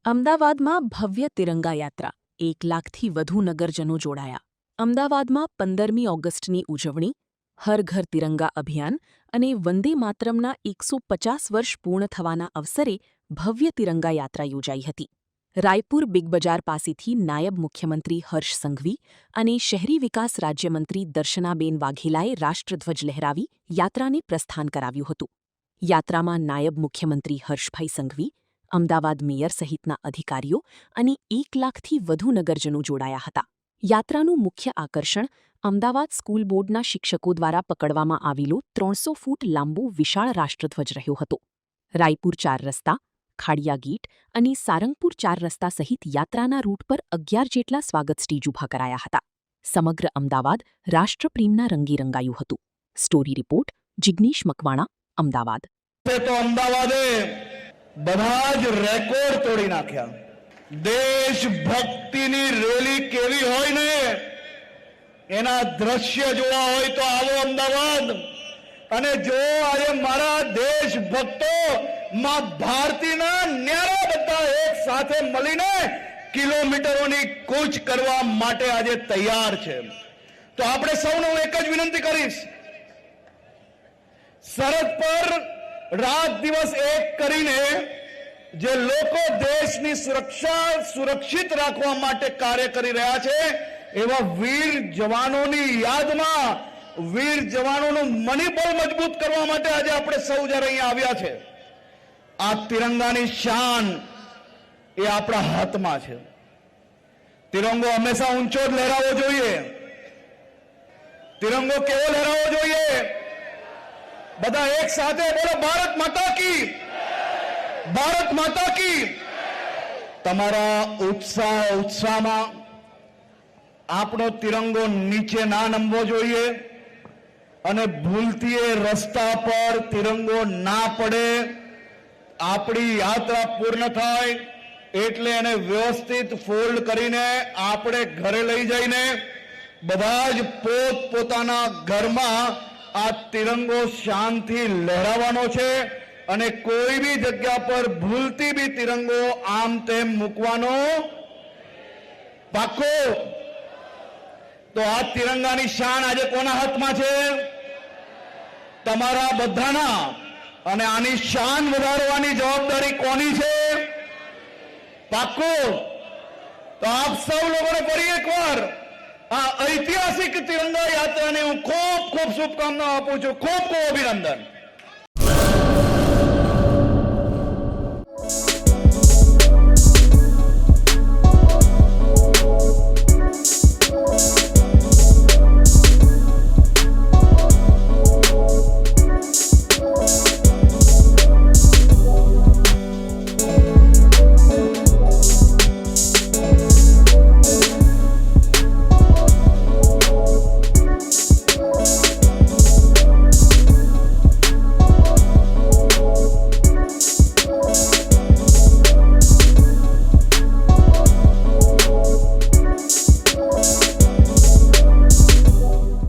અમદાવાદમાં ભવ્ય તિરંગા યાત્રા 1 લાખથી વધુ નગરજનો જોડાયા. અમદાવાદમાં 15મી ઓગસ્ટની ઉજવણી, હર ઘર તિરંગા અભિયાન અને વંદે માતરમના 150 વર્ષ પૂર્ણ થવાના અવસરે ભવ્ય તિરંગા યાત્રા યોજાઈ હતી. રાયપુર બિગ બજાર પાસેથી નાયબ મુખ્યમંત્રી હર્ષ સંઘવી અને શહેરી વિકાસ રાજ્યમંત્રી દર્શનાબેન વાઘેલાએ રાષ્ટ્રધ્વજ લહેરાવી યાત્રાને પ્રસ્થાન કરાવ્યું હતું. યાત્રામાં નાયબ મુખ્યમંત્રી હર્ષભાઈ સંઘવી, અમદાવાદ મેયર સહિતના અધિકારીઓ અને 1 લાખથી વધુ નગરજનો જોડાયા હતા. યાત્રાનું મુખ્ય આકર્ષણ અમદાવાદ સ્કૂલ બોર્ડના શિક્ષકો દ્વારા પકડવામાં આવેલો 300 ફૂટ લાંબો વિશાળ રાષ્ટ્રધ્વજ રહ્યો હતો. રાયપુર 4 રસ્તા, ખાડિયા ગેટ અને સારંગપુર 4 રસ્તા સહિત યાત્રાના રૂટ પર 11 જેટલા સ્વાગત સ્ટેજ ઊભા કરાયા હતા. સમગ્ર અમદાવાદ રાષ્ટ્રપ્રેમના રંગે રંગાયું હતું. Story report Jignesh Makwana, Ahmedabad. તો અમદાવાદે બધા જ રેકોર્ડ તોડી નાખ્યા. દેશભક્તિની રેલી કેવી હોય ને એના દ્રશ્ય જોવા હોય તો આવો અમદાવાદ. અને જો આજે મારા દેશભક્તો માં ભારતીના ન્યારા બધા એક સાથે મળીને કિલોમીટરોની કૂચ કરવા માટે આજે તૈયાર છે. તો આપણે સૌને હું એક જ વિનંતી કરીશ, સરહદ પર રાત દિવસ એક કરીને જે લોકો દેશની સુરક્ષા સુરક્ષિત રાખવા માટે કાર્ય કરી રહ્યા છે એવા વીર જવાનોની યાદમાં વીર જવાનોનું મનોબળ મજબૂત કરવા માટે આજે આપણે સૌ જ્યારે અહીંયા આવ્યા છે. આ તિરંગાની શાન એ આપણા હાથમાં છે. તિરંગો હંમેશા ઊંચો જ લહેરાવો જોઈએ. તિરંગો કેવો લહેરાવો જોઈએ? બધા એક સાથે બોલો, ભારત માતા કી, ભારત માતા કી. તમારા ઉત્સાહમાં આપણો તિરંગો નીચે ના નમવો જોઈએ અને ભૂલથી એ રસ્તા પર તિરંગો ના પડે. આપણી યાત્રા પૂર્ણ થાય એટલે એને વ્યવસ્થિત ફોલ્ડ કરીને આપણે ઘરે લઈ જઈને બધા જ પોતાના ઘરમાં આ તિરંગો શાનથી લહેરાવવાનો છે. અને કોઈ બી જગ્યા પર ભૂલથી બી તિરંગો આમ તેમ મૂકવાનો પાકો. તો આ તિરંગાની શાન આજે કોના હાથમાં છે? તમારા બધાના. અને આની શાન વધારવાની જવાબદારી કોની છે? પાકો. તો આપ સૌ લોકોને ફરી એકવાર આ ઐતિહાસિક તિરંગા યાત્રાને હું ખૂબ ખૂબ શુભકામનાઓ આપું છું. ખૂબ ખૂબ અભિનંદન.